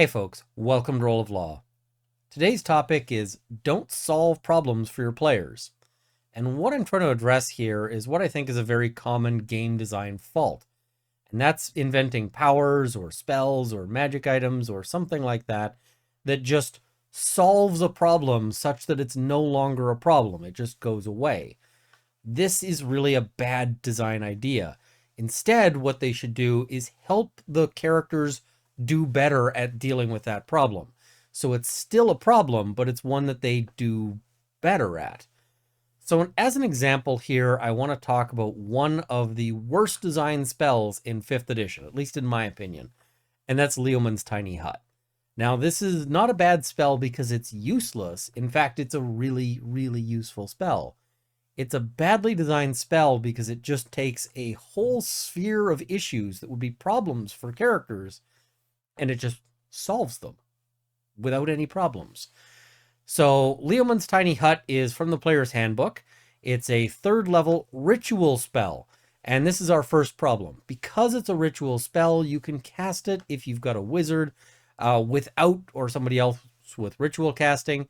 Hey folks, welcome to Roll of Law. Today's topic is don't solve problems for your players. And what I'm trying to address here is what I think is a very common game design fault. And that's inventing powers or spells or magic items or something like that that just solves a problem such that it's no longer a problem. It just goes away. This is really a bad design idea. Instead, what they should do is help the characters do better at dealing with that problem. So it's still a problem, but it's one that they do better at. So as an example here, I want to talk about one of the worst designed spells in 5th edition, at least in my opinion, and that's Leomund's Tiny Hut. Now, this is not a bad spell because it's useless. In fact, it's a really, really useful spell. It's a badly designed spell because it just takes a whole sphere of issues that would be problems for characters, and it just solves them without any problems. So Leomund's Tiny Hut is from the Player's Handbook. It's a 3rd level ritual spell. And this is our first problem. Because it's a ritual spell, you can cast it if you've got a wizard without, or somebody else with ritual casting.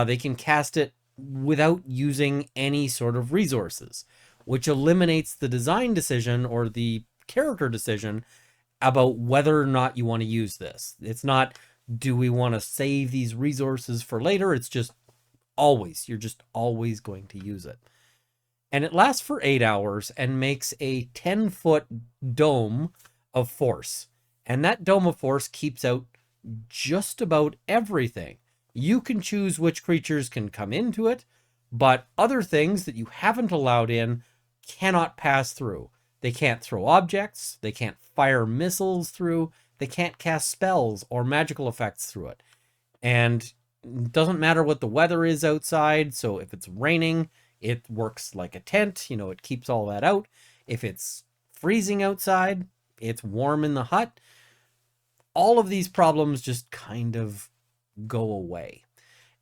They can cast it without using any sort of resources, which eliminates the design decision or the character decision about whether or not you want to use this. It's not, do we want to save these resources for later? It's just always, you're just always going to use it. And it lasts for 8 hours and makes a 10-foot dome of force. And that dome of force keeps out just about everything. You can choose which creatures can come into it, but other things that you haven't allowed in cannot pass through. They can't throw objects, they can't fire missiles through, they can't cast spells or magical effects through it. And it doesn't matter what the weather is outside, so if it's raining, it works like a tent, it keeps all that out. If it's freezing outside, it's warm in the hut. All of these problems just kind of go away.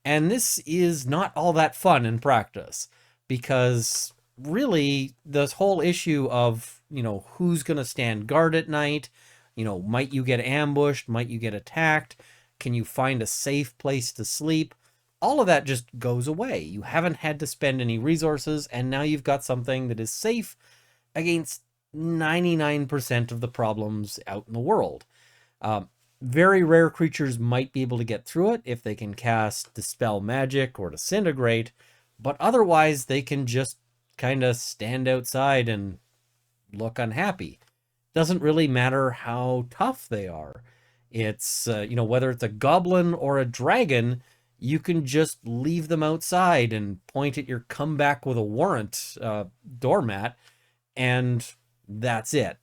And this is not all that fun in practice, because really this whole issue of, who's going to stand guard at night, might you get ambushed, might you get attacked, can you find a safe place to sleep, all of that just goes away. You haven't had to spend any resources, and now you've got something that is safe against 99% of the problems out in the world. Very rare creatures might be able to get through it if they can cast Dispel Magic or Disintegrate, but otherwise they can just kind of stand outside and look unhappy. Doesn't really matter how tough they are. It's, whether it's a goblin or a dragon, you can just leave them outside and point at your come back with a warrant doormat, and that's it.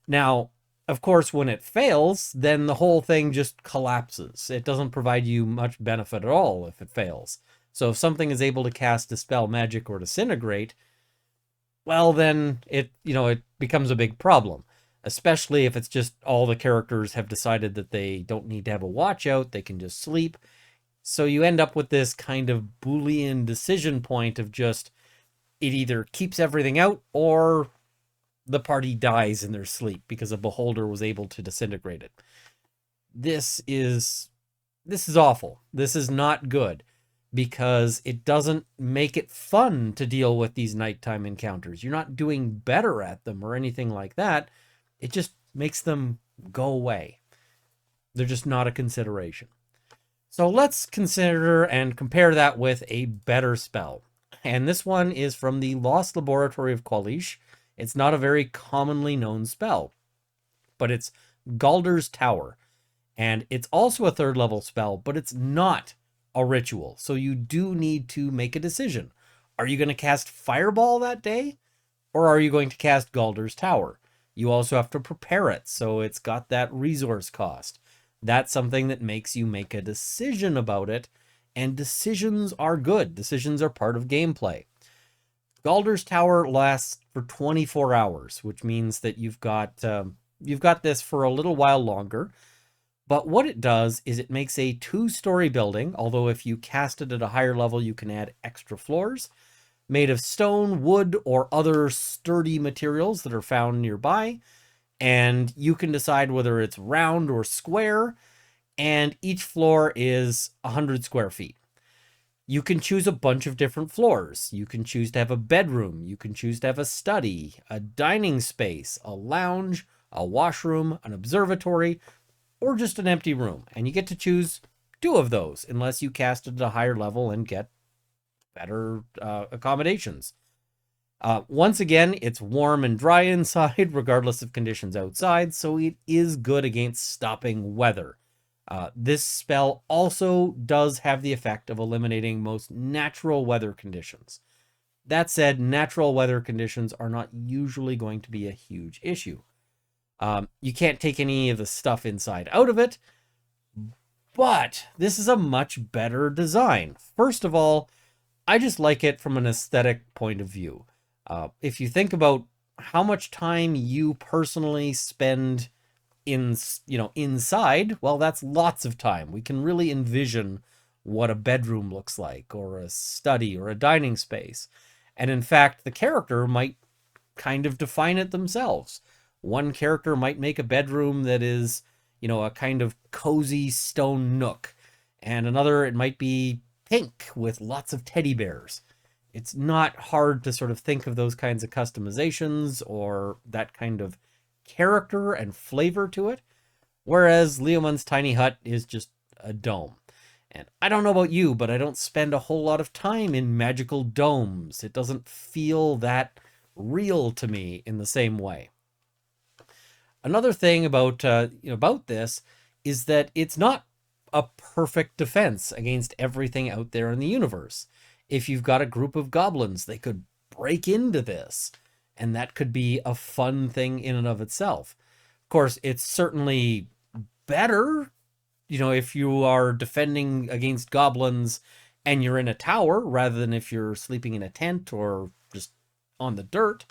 Now, of course, when it fails, then the whole thing just collapses. It doesn't provide you much benefit at all if it fails. So if something is able to cast Dispel Magic or Disintegrate, well, then it becomes a big problem, especially if it's just all the characters have decided that they don't need to have a watch out, they can just sleep. So you end up with this kind of Boolean decision point of just, it either keeps everything out or the party dies in their sleep because a beholder was able to disintegrate it. This is awful. This is not good, because it doesn't make it fun to deal with these nighttime encounters. You're not doing better at them or anything like that. It just makes them go away. They're just not a consideration. So let's consider and compare that with a better spell. And this one is from the Lost Laboratory of Qualish. It's not a very commonly known spell, but it's Galder's Tower. And it's also a 3rd level spell, but it's not a ritual. So you do need to make a decision. Are you going to cast Fireball that day? Or are you going to cast Galder's Tower? You also have to prepare it, so it's got that resource cost. That's something that makes you make a decision about it, and decisions are good. Decisions are part of gameplay. Galder's Tower lasts for 24 hours, which means that you've got this for a little while longer. But what it does is it makes a 2-story building, although if you cast it at a higher level, you can add extra floors, made of stone, wood, or other sturdy materials that are found nearby. And you can decide whether it's round or square. and each floor is 100 square feet. You can choose a bunch of different floors. You can choose to have a bedroom. You can choose to have a study, a dining space, a lounge, a washroom, an observatory, or just an empty room. And you get to choose 2 of those unless you cast it at a higher level and get better accommodations. Once again, it's warm and dry inside, regardless of conditions outside, so it is good against stopping weather. This spell also does have the effect of eliminating most natural weather conditions. That said, natural weather conditions are not usually going to be a huge issue. You can't take any of the stuff inside out of it, but this is a much better design. First of all, I just like it from an aesthetic point of view. If you think about how much time you personally spend inside, well, that's lots of time. We can really envision what a bedroom looks like, or a study, or a dining space. And in fact, the character might kind of define it themselves. One character might make a bedroom that is, a kind of cozy stone nook, and another, it might be pink with lots of teddy bears. It's not hard to sort of think of those kinds of customizations or that kind of character and flavor to it, whereas Leomund's tiny hut is just a dome. And I don't know about you, but I don't spend a whole lot of time in magical domes. It doesn't feel that real to me in the same way. Another thing about about this is that it's not a perfect defense against everything out there in the universe. If you've got a group of goblins, they could break into this, and that could be a fun thing in and of itself. Of course, it's certainly better, if you are defending against goblins and you're in a tower rather than if you're sleeping in a tent or just on the dirt.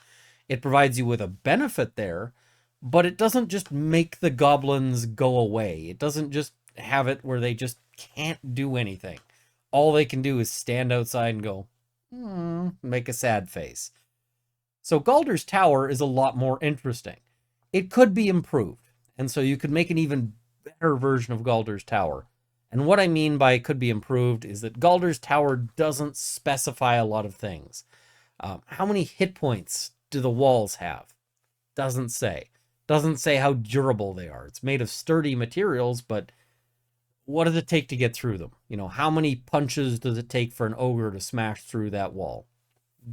It provides you with a benefit there, but it doesn't just make the goblins go away. It doesn't just have it where they just can't do anything. All they can do is stand outside and go, make a sad face. So Galder's Tower is a lot more interesting. It could be improved, and so you could make an even better version of Galder's Tower. And what I mean by could be improved is that Galder's Tower doesn't specify a lot of things. How many hit points do the walls have? Doesn't say. Doesn't say how durable they are. It's made of sturdy materials, but what does it take to get through them? How many punches does it take for an ogre to smash through that wall?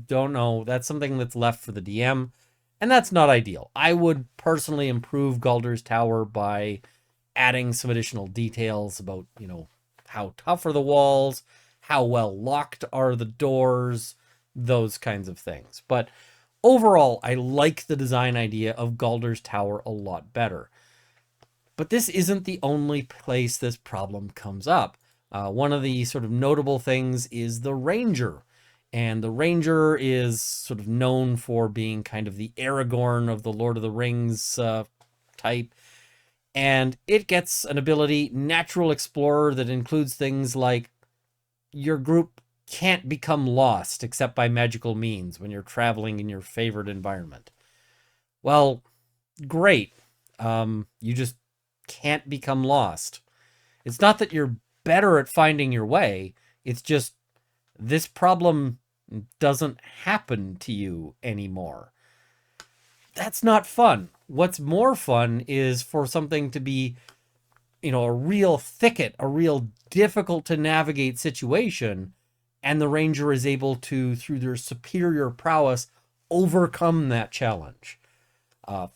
Don't know. That's something that's left for the DM, and that's not ideal. I would personally improve Galder's Tower by adding some additional details about, how tough are the walls, how well locked are the doors, those kinds of things. But overall, I like the design idea of Galder's Tower a lot better. But this isn't the only place this problem comes up. One of the sort of notable things is the Ranger. And the Ranger is sort of known for being kind of the Aragorn of the Lord of the Rings type. And it gets an ability, Natural Explorer, that includes things like your group can't become lost except by magical means when you're traveling in your favorite environment. Well, great. You just can't become lost. It's not that you're better at finding your way. It's just this problem doesn't happen to you anymore. That's not fun. What's more fun is for something to be, a real thicket, a real difficult to navigate situation, and the Ranger is able to, through their superior prowess, overcome that challenge.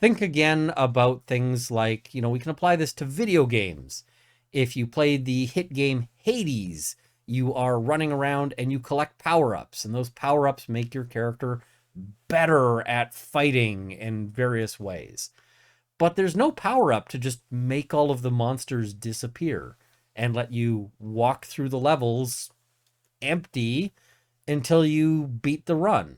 Think again about things like, we can apply this to video games. If you played the hit game Hades, you are running around and you collect power-ups, and those power-ups make your character better at fighting in various ways. But there's no power-up to just make all of the monsters disappear and let you walk through the levels empty until you beat the run,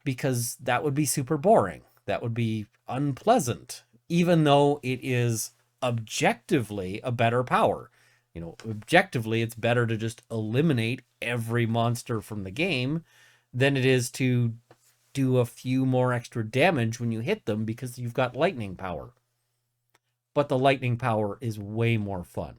because that would be super boring. That would be unpleasant, even though it is objectively a better power. Objectively, it's better to just eliminate every monster from the game than it is to do a few more extra damage when you hit them because you've got lightning power. But the lightning power is way more fun.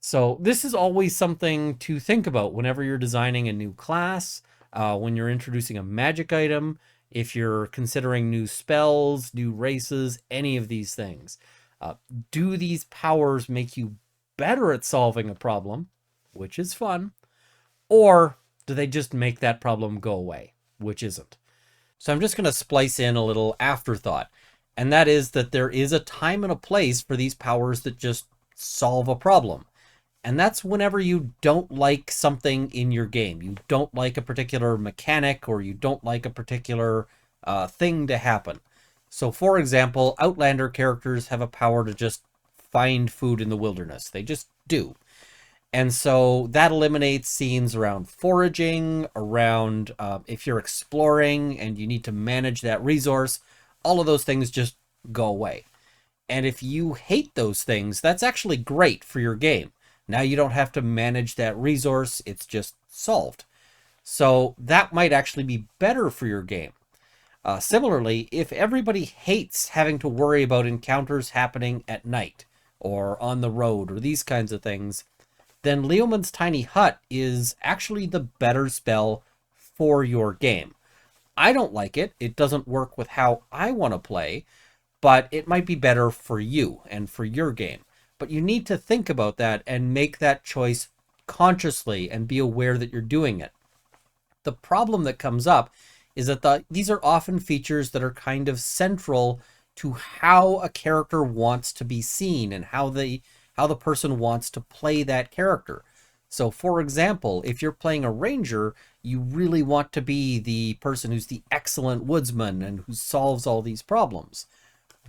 So this is always something to think about whenever you're designing a new class, when you're introducing a magic item, if you're considering new spells, new races, any of these things. Uh, do these powers make you better at solving a problem, which is fun, or do they just make that problem go away, which isn't? So I'm just going to splice in a little afterthought, and that is that there is a time and a place for these powers that just solve a problem. And that's whenever you don't like something in your game. You don't like a particular mechanic, or you don't like a particular thing to happen. So, for example, Outlander characters have a power to just find food in the wilderness. They just do. And so that eliminates scenes around foraging, around if you're exploring and you need to manage that resource. All of those things just go away. And if you hate those things, that's actually great for your game. Now you don't have to manage that resource, it's just solved. So that might actually be better for your game. Similarly, if everybody hates having to worry about encounters happening at night or on the road or these kinds of things, then Leomund's Tiny Hut is actually the better spell for your game. I don't like it. It doesn't work with how I want to play, but it might be better for you and for your game. But you need to think about that and make that choice consciously and be aware that you're doing it. The problem that comes up is that these are often features that are kind of central to how a character wants to be seen and how the person wants to play that character. So, for example, if you're playing a ranger, you really want to be the person who's the excellent woodsman and who solves all these problems.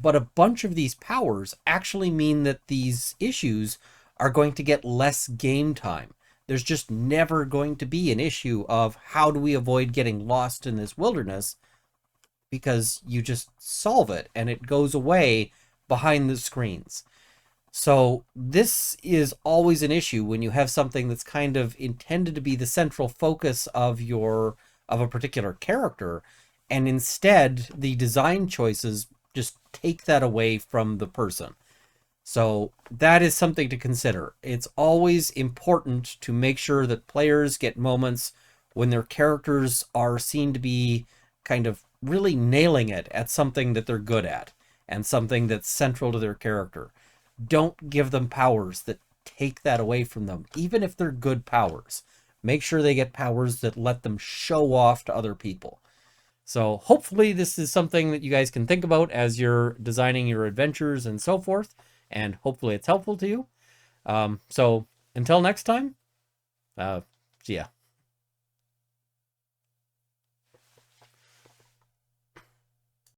But a bunch of these powers actually mean that these issues are going to get less game time. There's just never going to be an issue of how do we avoid getting lost in this wilderness, because you just solve it and it goes away behind the screens. So this is always an issue when you have something that's kind of intended to be the central focus of a particular character, and instead the design choices just take that away from the person. So that is something to consider. It's always important to make sure that players get moments when their characters are seen to be kind of really nailing it at something that they're good at and something that's central to their character. Don't give them powers that take that away from them, even if they're good powers. Make sure they get powers that let them show off to other people. So hopefully this is something that you guys can think about as you're designing your adventures and so forth, and hopefully it's helpful to you. So until next time, see ya.